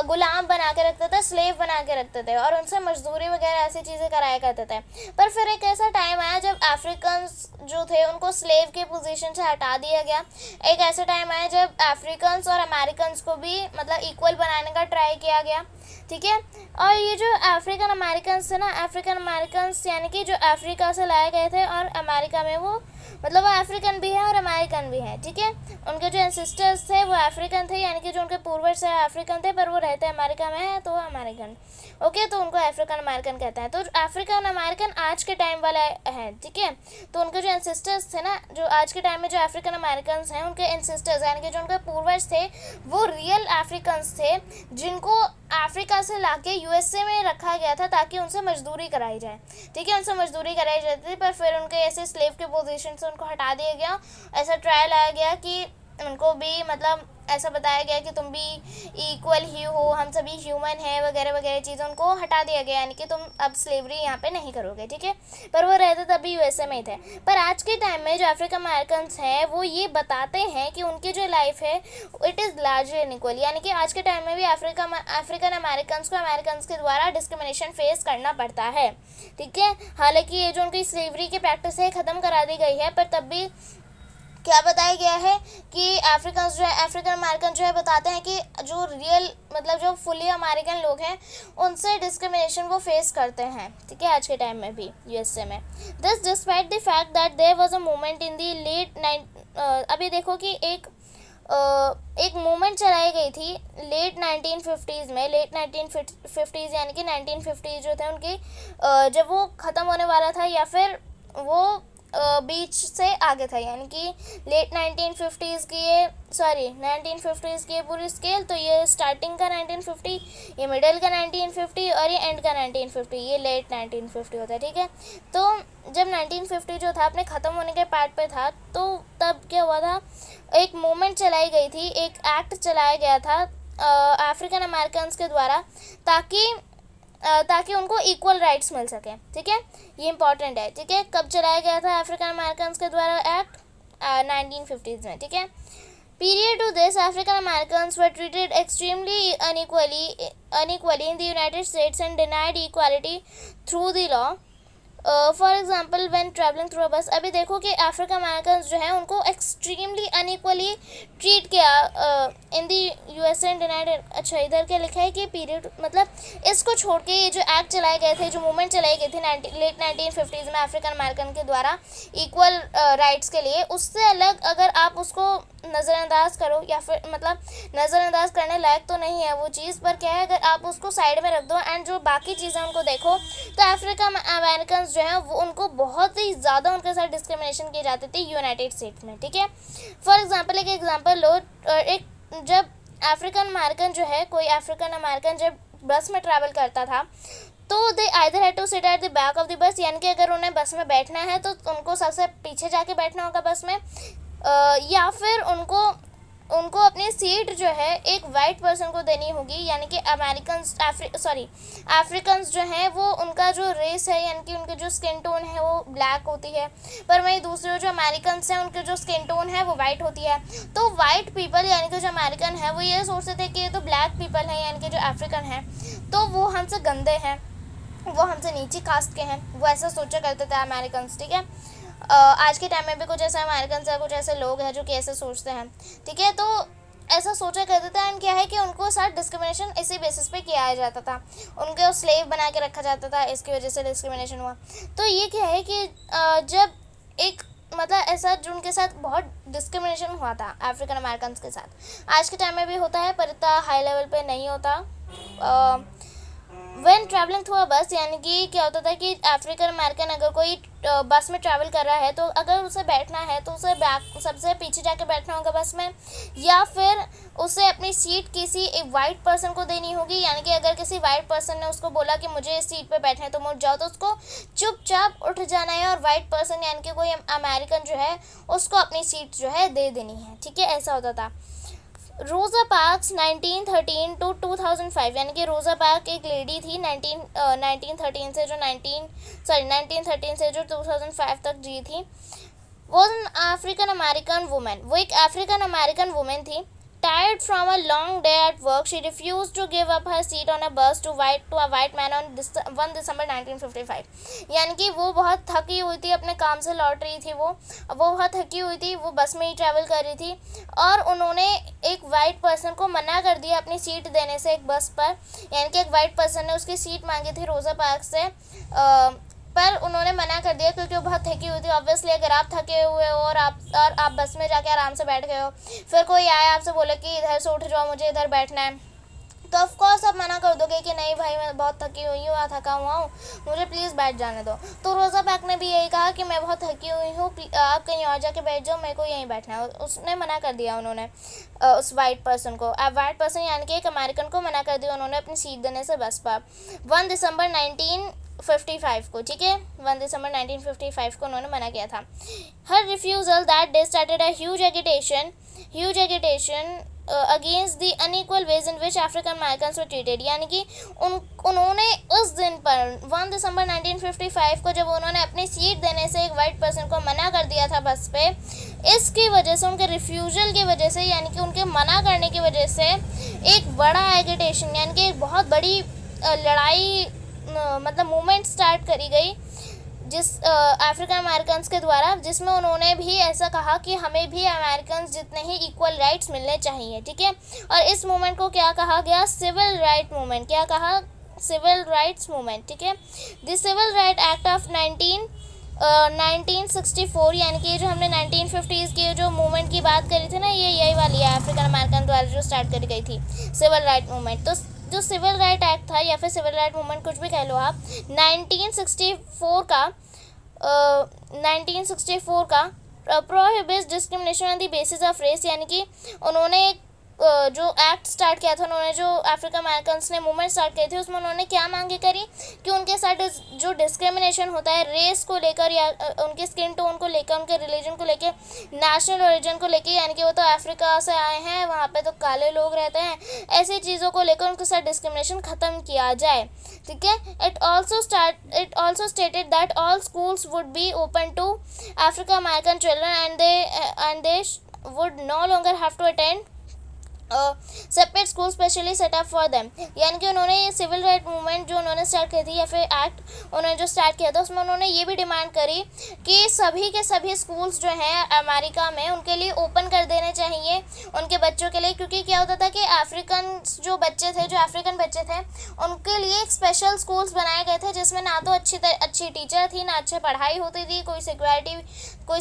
गुलाम बना के रखते थे, स्लेव बना के रखते थे, और उनसे मजदूरी वगैरह ऐसी चीज़ें कराया करते थे। पर फिर एक ऐसा टाइम आया जब अफ्रीकन्स जो थे उनको स्लेव की पोजीशन से हटा दिया गया। एक ऐसा टाइम आया जब अफ्रीकन्स और अमेरिकन्स को भी मतलब इक्वल बनाने का ट्राई किया गया, ठीक है। और ये जो अफ्रीकन अमेरिकन्स थे ना, अफ्रीकन अमेरिकन्स यानी कि जो अफ्रीका से लाए गए थे और अमेरिका में वो मतलब वो अफ्रीकन भी है और अमेरिकन भी है, ठीक है। उनके जो एंसेस्टर्स थे वो अफ्रीकन थे, यानी कि जो उनके पूर्वज थे अफ्रीकन थे, पर वो रहते अमेरिका में है तो वो अमेरिकन, ओके, तो उनको अफ्रीकन अमेरिकन कहते हैं। तो अफ्रीकन अमेरिकन आज के टाइम वाला है, ठीक है। तो उनके जो एंसेस्टर्स थे ना, जो आज के टाइम में जो अफ्रीकन अमेरिकन हैं, उनके एंसेस्टर्स यानी कि जो उनके पूर्वज थे वो रियल अफ्रीकन्स थे, जिनको अफ्रीका से लाके यूएसए में रखा गया था ताकि उनसे मजदूरी कराई जाए, ठीक है। उनसे मजदूरी कराई जाती थी, पर फिर उनके ऐसे स्लेव के पोजीशन से उनको हटा दिया गया। ऐसा ट्रायल आया गया कि उनको भी मतलब ऐसा बताया गया कि तुम भी इक्वल ही हो, हम सभी ह्यूमन हैं वगैरह वगैरह चीज़ें, उनको हटा दिया गया, यानी कि तुम अब स्लेवरी यहाँ पे नहीं करोगे, ठीक है। पर वो रहते तभी यूएसए में ही थे। पर आज के टाइम में जो अफ्रीकन अमेरिकन्स हैं वो ये बताते हैं कि उनकी जो लाइफ है इट इज़ लार्जली अनइक्वल, यानी कि आज के टाइम में भी अफ्रीकन अमेरिकन्स को अमेरिकन्स के द्वारा डिस्क्रिमिनेशन फेस करना पड़ता है, ठीक है। हालांकि ये जो उनकी स्लेवरी की प्रैक्टिस है ख़त्म करा दी गई है, पर तब भी क्या बताया गया है कि अफ्रीकन अमेरिकन जो है बताते हैं कि जो रियल मतलब जो फुली अमेरिकन लोग हैं उनसे डिस्क्रिमिनेशन वो फेस करते हैं, ठीक है, आज के टाइम में भी यूएसए में। This despite the fact that there was a movement in the अभी देखो कि एक मूवमेंट चलाई गई थी लेट 1950s में, लेट 1950s यानी कि 1950 जो थे उनकी जब वो ख़त्म होने वाला था या फिर वो बीच से आगे था, यानी कि लेट 1950s की ये 1950s की ये पूरी स्केल, तो ये स्टार्टिंग का 1950, ये मिडिल का 1950 और ये एंड का 1950, ये लेट 1950 होता है, ठीक है। तो जब 1950 जो था अपने ख़त्म होने के पार्ट पे था, तो तब क्या हुआ था, एक मूवमेंट चलाई गई थी, एक एक्ट चलाया गया था अफ्रीकन अमेरिकन्स के द्वारा ताकि उनको इक्वल राइट्स मिल सके, ठीक है, ये इंपॉर्टेंट है, ठीक है। कब चलाया गया था अफ्रीकन अमेरिकन्स के द्वारा एक्ट? 1950s में, ठीक है। Period to this African Americans were treated extremely unequally in the United States and denied equality through the law. For example when travelling through a bus, अभी देखो कि अफ्रीकन अमेरिकन्स जो हैं उनको एक्सट्रीमली अनइक्वली ट्रीट किया इन दी यूएसए एंड डिनाइड। अच्छा, इधर क्या लिखा है कि पीरियड मतलब इसको छोड़ के ये जो एक्ट चलाए गए थे, जो मूवमेंट चलाई गई थी लेट 1950s में अफ्रीकन अमेरिकन के द्वारा इक्वल राइट्स के लिए, उससे अलग अगर आप उसको नज़रअंदाज करो या फिर मतलब नज़रअंदाज करने लायक तो नहीं है वो चीज़, पर क्या है अगर आप उसको साइड में रख दो एंड जो बाकी चीज़ें उनको देखो, तो अफ्रीकन अमेरिकन जो है वो उनको बहुत ही ज़्यादा उनके साथ डिस्क्रिमिनेशन की जाती थी यूनाइटेड स्टेट्स में, ठीक है। फॉर एग्जांपल एक एग्जांपल लो, एक जब अफ्रीकन अमेरिकन जो है कोई अफ्रीकन अमेरिकन जब बस में ट्रैवल करता था, तो they either had to sit at the back of the bus, यानी कि अगर उन्हें बस में बैठना है तो उनको सबसे पीछे जाके बैठना होगा बस में, या फिर उनको अपनी सीट जो है एक वाइट पर्सन को देनी होगी, यानी कि अफ्रीकन्स जो हैं वो उनका जो रेस है यानी कि उनकी जो स्किन टोन है वो ब्लैक होती है, पर वहीं दूसरे जो अमेरिकन्स हैं उनकी जो स्किन टोन है वो वाइट होती है। तो वाइट पीपल यानी कि जो अमेरिकन है वो ये सोचते थे कि ये तो ब्लैक पीपल हैं यानी कि जो अफ्रीकन हैं तो वो हमसे गंदे हैं, वो हमसे नीची कास्ट के हैं, वो ऐसा सोचा करते थे अमेरिकन्स, ठीक है। आज के टाइम में भी कुछ ऐसे अमेरिकन हैं, कुछ ऐसे लोग हैं जो कि ऐसे सोचते हैं, ठीक है। तो ऐसा सोचा करते थे एंड क्या है कि उनको साथ डिस्क्रिमिनेशन इसी बेसिस पे किया जाता था, उनको स्लेव बना के रखा जाता था, इसकी वजह से डिस्क्रिमिनेशन हुआ। तो ये क्या है कि जब एक मतलब ऐसा जो उनके साथ बहुत डिस्क्रिमिनेशन हुआ था अफ्रीकन अमेरिकन के साथ, आज के टाइम में भी होता है पर इतना हाई लेवल पे नहीं होता। व्हेन ट्रैवलिंग थ्रू अ बस, यानी कि क्या होता था कि अफ्रीकन अमेरिकन अगर कोई बस में ट्रैवल कर रहा है तो अगर उसे बैठना है तो उसे बैक सबसे पीछे जाके बैठना होगा बस में, या फिर उसे अपनी सीट किसी एक वाइट पर्सन को देनी होगी, यानी कि अगर किसी वाइट पर्सन ने उसको बोला कि मुझे इस सीट पे बैठना है तो मुड़ जाओ, तो उसको चुपचाप उठ जाना है और वाइट पर्सन यानी कि कोई अमेरिकन जो है उसको अपनी सीट जो है दे देनी है, ठीक है, ऐसा होता था। रोज़ा पार्क्स 1913 टू 2005, यानी कि रोज़ा पार्क एक लेडी थी 1913 से जो 2005 तक जी थी। Was an African American women, वो एक अफ्रीकन अमेरिकन वुमेन थी। Tired from a long day at work, she refused to give up her seat on a bus to a white man on 1 December 1955, यानी कि वो बहुत थकी हुई थी, अपने काम से लौट रही थी, वो बहुत थकी हुई थी, वो बस में ही ट्रैवल कर रही थी और उन्होंने एक वाइट पर्सन को मना कर दिया अपनी सीट देने से एक बस पर, यानी कि एक वाइट पर्सन ने उसकी सीट मांगी थी रोज़ा पार्क से, पर उन्होंने मना कर दिया क्योंकि वो बहुत थकी हुई थी। ऑब्वियसली अगर आप थके हुए हो और आप बस में जाके आराम से बैठ गए हो, फिर कोई आया आपसे बोले कि इधर से उठ जाओ, मुझे इधर बैठना है, तो ऑफकोर्स आप मना कर दोगे कि नहीं भाई मैं बहुत थकी हुई हूँ, थका हुआ हूँ, मुझे प्लीज़ बैठ जाने दो। तो रोज़ा पार्क ने भी यही कहा कि मैं बहुत थकी हुई हूँ, आप कहीं और जाके बैठ जाओ, मेरे को यहीं बैठना है। उसने मना कर दिया, उन्होंने उस वाइट पर्सन को, वाइट पर्सन यानी कि एक अमेरिकन को मना कर दिया उन्होंने अपनी सीट देने से बस पर 1 दिसंबर 1955 को, ठीक है, 1 दिसंबर 1955 को उन्होंने मना किया था। Her refusal that day started a huge agitation against the unequal ways in which African Americans were treated, यानी कि उन्होंने उस दिन पर 1 दिसंबर 1955 को जब उन्होंने अपनी सीट देने से एक वाइट पर्सन को मना कर दिया था बस पे, इसकी वजह से, उनके रिफ्यूज़ल की वजह से, यानी कि उनके मना करने की वजह से एक बड़ा एजिटेशन यानी कि एक बहुत बड़ी लड़ाई मतलब मूवमेंट स्टार्ट करी गई, जिस अफ्रीकन अमेरिकन के द्वारा, जिसमें उन्होंने भी ऐसा कहा कि हमें भी अमेरिकन जितने ही इक्वल राइट्स मिलने चाहिए, ठीक है। और इस मूवमेंट को क्या कहा गया, सिविल राइट मूवमेंट। क्या कहा, सिविल राइट्स मूवमेंट, ठीक है। This civil right act of 1964, यानी कि जो हमने 1950s की जो मूवमेंट की बात करी थी ना, ये यही वाली है, अफ्रीकन अमेरिकन द्वारा जो स्टार्ट करी गई थी सिविल राइट मूवमेंट। तो जो सिविल राइट एक्ट था या फिर सिविल राइट मूवमेंट, कुछ भी कह लो आप, 1964 का prohibits discrimination on the basis of race, यानी कि उन्होंने जो एक्ट स्टार्ट किया था, उन्होंने जो अफ्रीकन अमेरिकन ने मूवमेंट स्टार्ट की थी, उसमें उन्होंने क्या मांगे करी कि उनके साथ जो डिस्क्रिमिनेशन होता है रेस को लेकर या उनके स्किन टोन को लेकर, उनके रिलीजन को लेकर, नेशनल ओरिजिन को लेकर, यानी कि वो तो अफ्रीका से आए हैं, वहाँ पे तो काले लोग रहते हैं, ऐसी चीज़ों को लेकर उनके साथ डिस्क्रिमिनेशन ख़त्म किया जाए, ठीक है। It also stated that all schools would be open to African American children and they would no longer have to attend separate school specially set up for them. यानी कि उन्होंने ये सिविल राइट मूवमेंट जो उन्होंने स्टार्ट की थी या फिर एक्ट उन्होंने जो स्टार्ट किया था, उसमें उन्होंने ये भी डिमांड करी कि सभी के सभी स्कूल्स जो हैं अमेरिका में उनके लिए ओपन कर देने चाहिए उनके बच्चों के लिए, क्योंकि क्या होता था कि अफ्रीकन जो बच्चे थे, जो अफ्रीकन बच्चे थे, उनके लिए एक स्पेशल स्कूल्स बनाए गए थे जिसमें ना तो अच्छी टीचर थी, ना अच्छी पढ़ाई होती थी, कोई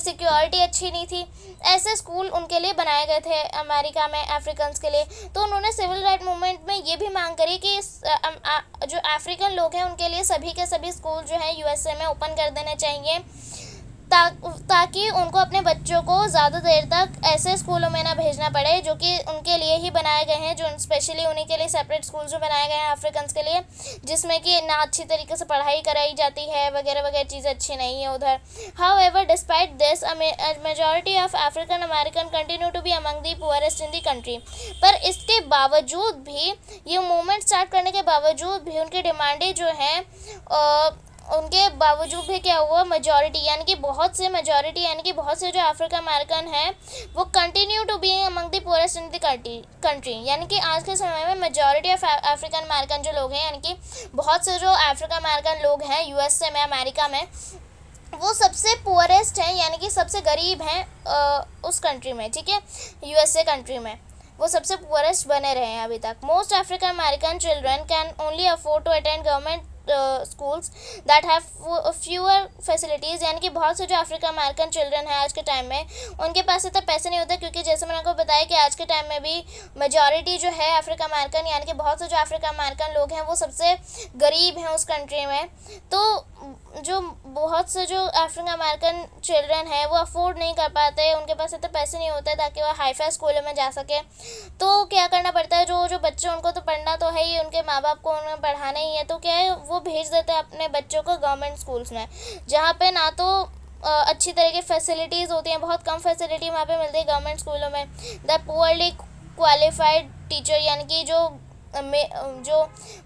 सिक्योरिटी अच्छी नहीं थी। ऐसे स्कूल उनके लिए बनाए गए थे अमेरिका में अफ्रीकन के लिए। तो उन्होंने सिविल राइट मूवमेंट में ये भी मांग करी कि जो अफ्रीकन लोग हैं उनके लिए सभी के सभी स्कूल जो है यूएसए में ओपन कर देने चाहिए, ताकि उनको अपने बच्चों को ज़्यादा देर तक ऐसे स्कूलों में ना भेजना पड़े जो कि उनके लिए ही बनाए गए हैं, जो स्पेशली उन्हीं के लिए सेपरेट स्कूल जो बनाए गए हैं अफ्रीकन के लिए, जिसमें कि ना अच्छी तरीके से पढ़ाई कराई जाती है, वगैरह वगैरह चीज़ें अच्छी नहीं है उधर। However despite this majority of African American continue to be among the poorest in the country. पर इसके बावजूद भी, ये मूवमेंट स्टार्ट करने के बावजूद भी उनकी डिमांडें जो हैं उनके बावजूद भी क्या हुआ, मेजॉरिटी यानी कि बहुत से जो अफ्रीकन अमेरिकन हैं वो continue to be among the poorest in the country. यानी कि आज के समय में मेजॉरिटी ऑफ अफ्रीकन अमेरिकन जो लोग हैं, यानी कि बहुत से जो अफ्रीकन अमेरिकन लोग हैं यूएसए में, अमेरिका में, वो सबसे पुअरेस्ट हैं, यानी कि सबसे गरीब हैं उस कंट्री में, ठीक है, यूएसए कंट्री में वो सबसे पुअरेस्ट बने रहे हैं अभी तक। Most African American children can only afford to attend government schools that have fewer facilities. यानी कि बहुत से जो अफ्रीकन अमेरिकन चिल्ड्रन हैं आज के टाइम में, उनके पास इतना पैसे नहीं होते, क्योंकि जैसे मैंने आपको बताया कि आज के टाइम में भी मेजॉरिटी जो है अफ्रीकन अमेरिकन, यानी कि बहुत से जो अफ्रीकन अमेरिकन लोग हैं वो सबसे गरीब हैं उस कंट्री में। तो जो बहुत से जो अफ्रीकन अमेरिकन चिल्ड्रन हैं वो अफोर्ड नहीं कर पाते, उनके पास इतने पैसे नहीं होते ताकि वो हाईफाई स्कूलों में जा सके। तो क्या करना पड़ता है, जो बच्चे, उनको तो पढ़ना तो है ही, उनके माँ बाप को उन्हें पढ़ाना ही है, तो क्या है वो भेज देते हैं अपने बच्चों को गवर्नमेंट स्कूल्स में, जहाँ पे ना तो अच्छी तरह की फैसिलिटीज़ होती हैं, बहुत कम फैसिलिटी वहाँ पे मिलती है गवर्नमेंट स्कूलों में। द पुअरली क्वालिफाइड टीचर, यानी कि जो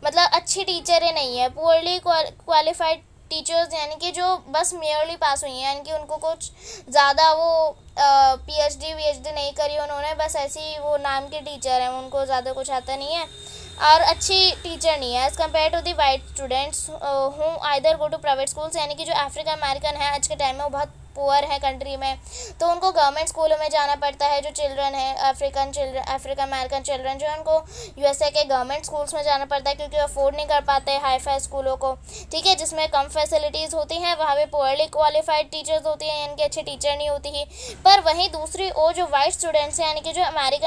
मतलब अच्छी टीचरें नहीं है, पुअरली क्वालिफाइड टीचर्स, यानी कि जो बस मेयरली पास हुई हैं, यानी कि उनको कुछ ज़्यादा वो पीएचडी नहीं करी उन्होंने, बस ऐसी वो नाम के टीचर हैं, उनको ज़्यादा कुछ आता नहीं है और अच्छी टीचर नहीं है, as compare to the white students who either go to private schools. यानी कि जो अफ्रीकन अमेरिकन है आज के टाइम में वो बहुत पुअर है कंट्री में, तो उनको गवर्नमेंट स्कूलों में जाना पड़ता है। जो चिल्ड्रन है अफ्रीकन अमेरिकन चिल्ड्रन जो है उनको यूएसए के गवर्नमेंट स्कूल्स में जाना पड़ता है, क्योंकि वो अफोर्ड नहीं कर पाते हाई फाई स्कूलों को, ठीक है, जिसमें कम फैसिलिटीज़ होती हैं, वहाँ पे पुअरली क्वालिफाइड टीचर्स होती हैं, यानी कि अच्छी टीचर नहीं होती ही। पर वहीं दूसरी ओर जो वाइट स्टूडेंट्स हैं, यानी कि जो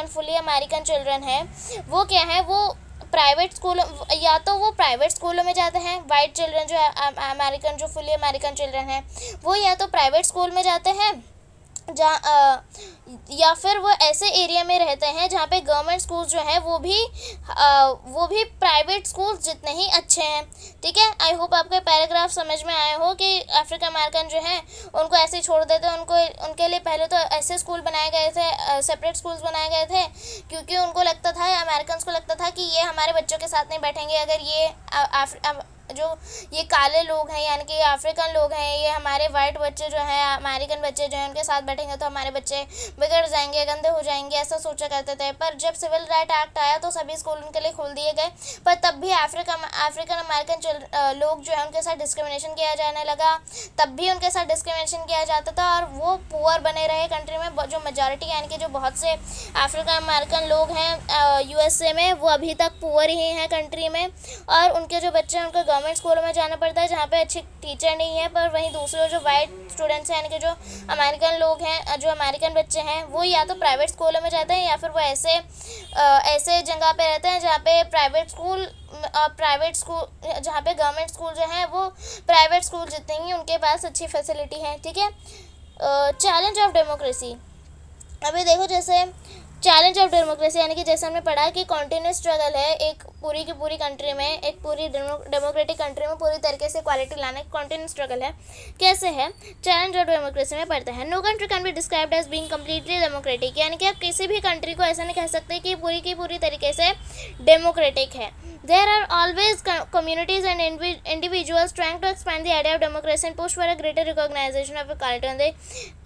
फुली अमेरिकन चिल्ड्रन हैं, वो क्या है, वो प्राइवेट स्कूल, या तो वो प्राइवेट स्कूलों में जाते हैं, वाइट चिल्ड्रन जो अमेरिकन, जो फुली अमेरिकन चिल्ड्रन हैं वो या तो प्राइवेट स्कूल में जाते हैं जहाँ या फिर वो ऐसे एरिया में रहते हैं जहाँ पे गवर्नमेंट स्कूल जो हैं वो भी प्राइवेट स्कूल जितने ही अच्छे हैं, ठीक है। आई होप आपको पैराग्राफ समझ में आए हो कि अफ्रीकन अमेरिकन जो हैं उनको ऐसे ही छोड़ देते हैं, उनके लिए पहले तो ऐसे स्कूल बनाए गए थे, सेपरेट स्कूल्स बनाए गए थे, क्योंकि उनको लगता था, अमेरिकन को लगता था कि ये हमारे बच्चों के साथ नहीं बैठेंगे, अगर ये जो ये काले लोग हैं यानी कि अफ्रीकन लोग हैं, ये हमारे वाइट बच्चे जो हैं, अमेरिकन बच्चे जो हैं, उनके साथ बैठेंगे तो हमारे बच्चे बिगड़ जाएंगे, गंदे हो जाएंगे, ऐसा सोचा करते थे। पर जब सिविल राइट एक्ट आया तो सभी स्कूल उनके लिए खोल दिए गए, पर तब भी अफ्रीकन अमेरिकन लोग जो है उनके साथ डिस्क्रिमिनेशन किया जाने लगा, तब भी उनके साथ डिस्क्रिमिनेशन किया जाता था और वो पुअर बने रहे कंट्री में। जो मेजॉरिटी यानी कि जो बहुत से अफ्रीकन अमेरिकन लोग हैं यूएसए में, वो अभी तक पुअर ही हैं कंट्री में, और उनके जो बच्चे हैं उनको गवर्नमेंट स्कूलों में जाना पड़ता है जहाँ पे अच्छी टीचर नहीं है। पर वहीं दूसरे जो वाइट स्टूडेंट्स हैं यानी कि जो अमेरिकन लोग हैं, जो अमेरिकन बच्चे हैं, वो या तो प्राइवेट स्कूलों में जाते हैं या फिर वो ऐसे जगह पे रहते हैं जहाँ पे प्राइवेट स्कूल जहाँ पे गवर्नमेंट स्कूल जो है वो प्राइवेट स्कूल जितने ही उनके पास अच्छी फैसिलिटी है। ठीक है। चैलेंज ऑफ डेमोक्रेसी, अभी देखो जैसे चैलेंज ऑफ डेमोक्रेसी यानी कि जैसे हमने पढ़ा कि कॉन्टिन्यूस स्ट्रगल है एक पूरी की पूरी कंट्री में, एक पूरी डेमोक्रेटिक कंट्री में पूरी तरीके से इक्वालिटी लाना एक कॉन्टिन्यूस स्ट्रगल है। कैसे है? चैलेंज ऑफ डेमोक्रेसी में पढ़ते हैं, no country can be described as being completely democratic, यानी कि आप किसी भी कंट्री को ऐसा नहीं कह सकते कि पूरी की पूरी तरीके से डेमोक्रेटिक है। There are always communities and individuals trying to expand the idea of democracy and push for a greater recognition of equality on the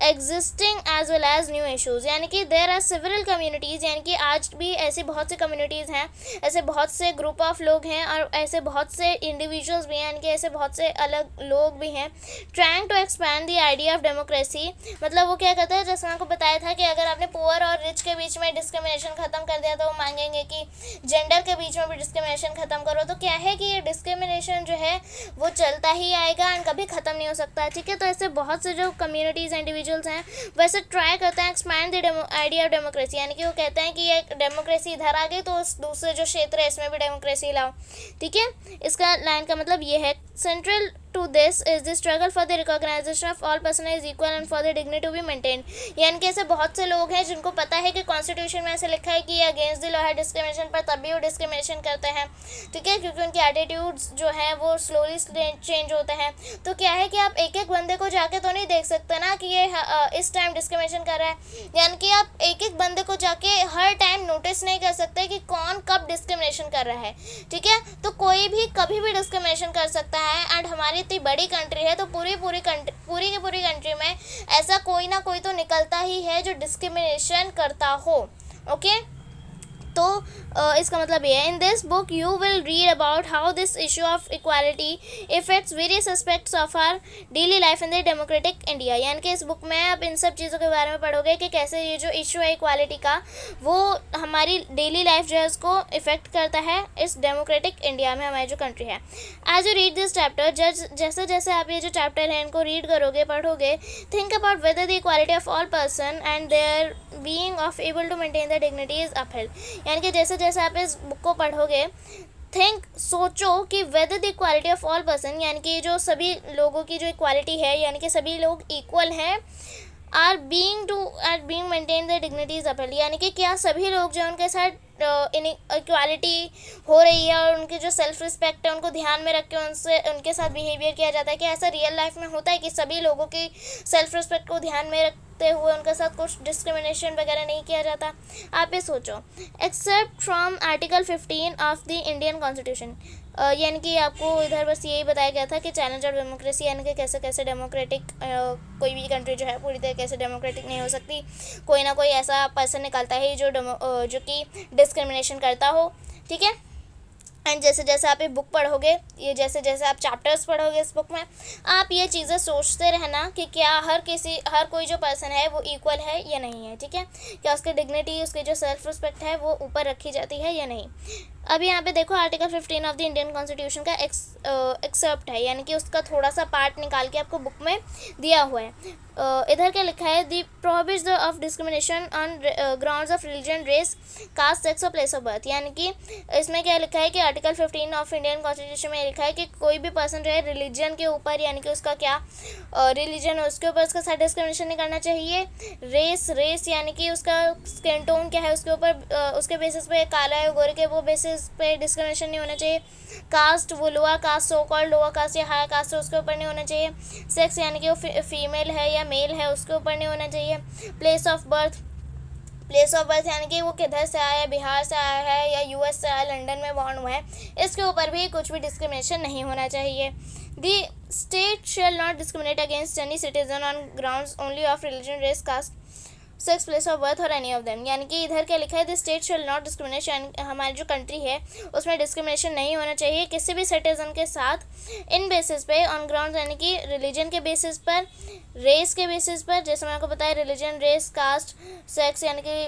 existing as well as new issues, यानी कि there are several communities, यानी कि आज भी ऐसी बहुत सी communities हैं, ऐसे बहुत से ग्रुप ऑफ लोग हैं और ऐसे बहुत से इंडिविजुअल्स भी हैं, यानी कि ऐसे बहुत से अलग लोग भी हैं। Trying to expand the idea of democracy, मतलब वो क्या कहते हैं, जैसे मैं आपको बताया था कि अगर आपने पुअर और रिच के बीच में डिस्क्रिमिनेशन खत्म कर दिया तो वो मांगेंगे कि जेंडर के बीच में भी डिस्क्रिमिनेशन खत्म करो। तो क्या है कि ये डिस्क्रिमिनेशन जो है वो चलता ही आएगा एंड कभी खत्म नहीं हो सकता। ठीक है। तो ऐसे बहुत से जो कम्युनिटीज़ इंडिविजुअल्स हैं वैसे ट्राई करते हैं expand the idea of democracy, यानी कि वो कहते हैं कि ये डेमोक्रेसी इधर आ गई तो दूसरे जो क्षेत्र है इसमें भी डेमोक्रेसी लाओ। ठीक है। इसका लाइन का मतलब ये है, central to this is the struggle for the recognition of all persons as equal and for the dignity to be maintained, यानी कि ऐसे बहुत से लोग हैं जिनको पता है कि कॉन्स्टिट्यूशन में ऐसे लिखा है कि ये अगेंस्ट द लॉ है डिस्क्रिमिनेशन, पर तब भी वो डिस्क्रिमिनेशन करते हैं। ठीक है। क्योंकि उनके एटीट्यूड्स जो हैं वो स्लोली चेंज होते हैं। तो क्या है कि आप एक एक बंदे को जाके तो नहीं देख सकते ना कि ये इस टाइम डिस्क्रिमिनेशन कर रहा है, यानी कि आप एक एक बंदे को जाके हर टाइम नोटिस नहीं कर सकते कि कौन कब डिस्क्रिमिनेशन कर रहा है। ठीक है। तो कोई भी कभी भी डिस्क्रिमिनेशन कर सकता है एंड हमारी इतनी बड़ी कंट्री है तो पूरी की पूरी कंट्री में ऐसा कोई ना कोई तो निकलता ही है जो डिस्क्रिमिनेशन करता हो। ओके। तो इसका मतलब ये है, in this book you will read about how this issue of equality effects various aspects of our daily life in the democratic India, यानी कि इस बुक में आप इन सब चीज़ों के बारे में पढ़ोगे कि कैसे ये जो इशू है इक्वालिटी का वो हमारी डेली लाइफ जो है उसको इफ़ेक्ट करता है इस डेमोक्रेटिक इंडिया में, हमारी जो कंट्री है। As you read this chapter, जैसे जैसे आप ये जो चैप्टर है इनको रीड करोगे, पढ़ोगे, think about whether the equality of all person and their being of able to maintain the dignity is upheld, यानी कि जैसे जैसे आप इस बुक को पढ़ोगे सोचो कि weather the equality of all person, यानी कि जो सभी लोगों की जो इक्वालिटी है यानी कि सभी लोग इक्वल हैं, are being maintain the dignity is upheld, यानी कि क्या सभी लोग जो उनके साथ इक्वालिटी हो रही है और उनकी जो सेल्फ रिस्पेक्ट है उनको ध्यान में रख के उनके साथ बिहेवियर किया जाता है। कि ऐसा रियल लाइफ में होता है कि सभी लोगों की सेल्फ रिस्पेक्ट को ध्यान में रखते हुए उनके साथ कुछ डिस्क्रिमिनेशन वगैरह नहीं किया जाता? आप ये सोचो। Except from article 15 of the Indian constitution, यानी कि आपको इधर बस यही बताया गया था कि चैलेंज ऑफ डेमोक्रेसी, यानी कि कैसे कैसे डेमोक्रेटिक कोई भी कंट्री जो है पूरी तरीके से डेमोक्रेटिक नहीं हो सकती, कोई ना कोई ऐसा पर्सन निकलता है जो कि डिस्क्रिमिनेशन करता हो। ठीक है। एंड जैसे जैसे आप ये बुक पढ़ोगे, ये जैसे जैसे आप चैप्टर्स पढ़ोगे इस बुक में, आप ये चीज़ें सोचते रहना कि क्या हर कोई जो पर्सन है वो इक्वल है या नहीं है। ठीक है। क्या उसकी डिग्निटी, उसकी जो सेल्फ रिस्पेक्ट है वो ऊपर रखी जाती है या नहीं। अब यहाँ पे देखो article 15 of the Indian constitution का एक्सेप्ट है, यानी कि उसका थोड़ा सा पार्ट निकाल के आपको बुक में दिया हुआ है। इधर क्या लिखा है, the prohibits of discrimination on grounds of religion, race, caste, sex और प्लेस ऑफ बर्थ, यानी कि इसमें क्या लिखा है कि आर्टिकल 15 ऑफ इंडियन कॉन्स्टिट्यूशन में लिखा है कि कोई भी पर्सन जो है रिलीजन के ऊपर, यानी कि उसका क्या रिलीजन है उसके ऊपर उसका साथ डिस्क्रिमिनेशन नहीं करना चाहिए। रेस यानी कि उसका स्किन टोन क्या है उसके ऊपर, उसके बेसिस पे काला है गोरे के, वो बेसिस पे डिस्क्रिमिनेशन नहीं होना चाहिए। कास्ट, वो lower caste, so called lower caste या हायर कास्ट है उसके ऊपर नहीं होना चाहिए। सेक्स यानी कि वो फीमेल है या मेल है उसके ऊपर नहीं होना चाहिए। Place of birth, place of birth यानी कि वो किधर से आया है, बिहार से आया है या यूएस से आया, लंदन में बॉर्न हुआ है, इसके ऊपर भी कुछ भी डिस्क्रिमिनेशन नहीं होना चाहिए। The state shall not discriminate against any citizen on grounds only of religion, race, caste, sex, place of birth और एनी ऑफ देम। यानी कि इधर क्या लिखा है, the state shall not discrimination, हमारी जो कंट्री है उसमें डिस्क्रिमिनेशन नहीं होना चाहिए किसी भी सिटीजन के साथ इन बेसिस पे, ऑन ग्राउंड यानी कि रिलीजन के बेसिस पर, रेस के बेसिस पर, जैसे मैंने आपको बताया रिलीजन, रेस, कास्ट, सेक्स यानी कि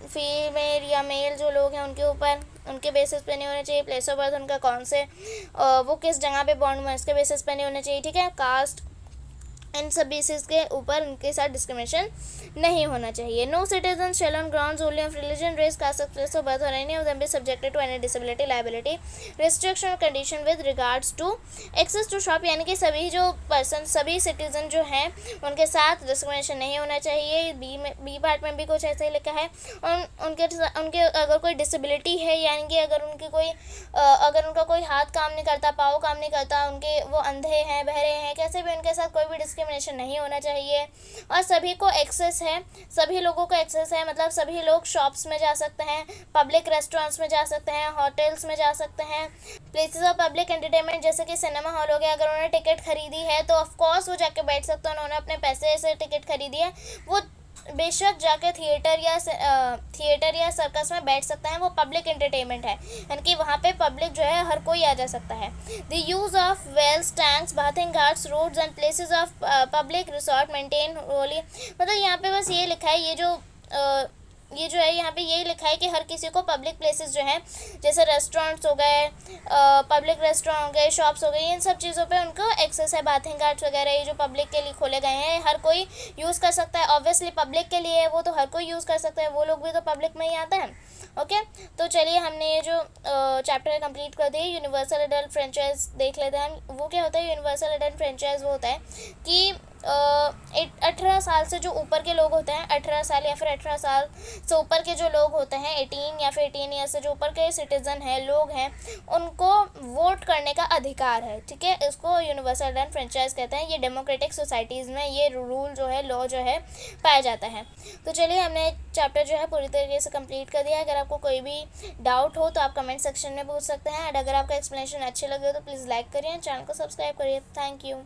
फीमेल या मेल जो लोग हैं उनके ऊपर, उनके बेसिस पे नहीं होना चाहिए। प्लेस ऑफ बर्थ उनका कौन से वो किस जगह पे बॉर्न हुआ है इसके बेसिस पे नहीं होना चाहिए, ठीक है। कास्ट, इन सब बेसिस के ऊपर उनके साथ डिस्क्रिमिनेशन नहीं होना चाहिए। No citizen shall on grounds only of religion, race, caste, place of birth और any of them be subjected to any disability, liability, restriction और condition with regards to access to shop. यानी कि सभी जो पर्सन, सभी सिटीजन जो हैं उनके साथ डिस्क्रिमिनेशन नहीं होना चाहिए। बी पार्ट में भी कुछ ऐसे ही लिखा है। उनके अगर कोई डिसेबिलिटी है, यानी कि अगर अगर उनका कोई हाथ काम नहीं करता, पाँव काम नहीं करता, वो अंधे हैं, बहरे हैं, कैसे भी उनके साथ कोई भी डिस्क्रिमिनेशन नहीं होना चाहिए। और सभी को एक्सेस है, सभी लोगों को एक्सेस है, मतलब सभी लोग शॉप्स में जा सकते हैं, पब्लिक रेस्टोरेंट्स में जा सकते हैं, होटल्स में जा सकते हैं, प्लेसेस ऑफ पब्लिक एंटरटेनमेंट जैसे कि सिनेमा हॉल हो गया, अगर उन्होंने टिकट खरीदी है तो ऑफकोर्स वो जाके बैठ सकते हैं, उन्होंने अपने पैसे से टिकट खरीदी है, वो बेशक जाके थिएटर या सर्कस में बैठ सकता है, वो पब्लिक एंटरटेनमेंट है, यानी कि वहाँ पे पब्लिक जो है हर कोई आ जा सकता है। The use of wells, tanks, bathing ghats, roads and places of public resort maintain wholly, मतलब यहाँ पे बस ये लिखा है, ये जो है यहाँ पे यही लिखा है कि हर किसी को पब्लिक प्लेसेस जो हैं जैसे रेस्टोरेंट्स हो गए, पब्लिक रेस्टोरेंट हो गए, शॉप्स हो गई, इन सब चीज़ों पे उनको एक्सेस है। बाथिंग घाट्स वगैरह ये जो पब्लिक के लिए खोले गए हैं हर कोई यूज़ कर सकता है। ऑब्वियसली पब्लिक के लिए है वो, तो हर कोई यूज़ कर सकता है, वो लोग भी तो पब्लिक में ही आता है। ओके, तो चलिए हमने ये जो चैप्टर कंप्लीट कर दिया। यूनिवर्सल अडल्ट फ्रेंचाइज देख लेते हैं हम। वो क्या होता है यूनिवर्सल अडल्ट फ्रेंचाइज? वो होता है कि 18 साल से जो ऊपर के लोग होते हैं, 18 साल या फिर 18 साल से ऊपर के जो लोग होते हैं, 18 या फिर 18 ईयर से जो ऊपर के सिटीज़न हैं, लोग हैं, उनको वोट करने का अधिकार है, ठीक है। इसको यूनिवर्सल अडल्ट फ्रेंचाइज कहते हैं। ये डेमोक्रेटिक सोसाइटीज़ में ये रूल जो है, लॉ जो है पाया जाता है। तो चलिए हमने चैप्टर जो है पूरी तरीके से कंप्लीट कर दिया। अगर आपको कोई भी डाउट हो तो आप कमेंट सेक्शन में पूछ सकते हैं। एंड अगर आपका एक्सप्लेनेशन अच्छे लगे हो तो प्लीज़ लाइक करिए, चैनल को सब्सक्राइब करिए। Thank you.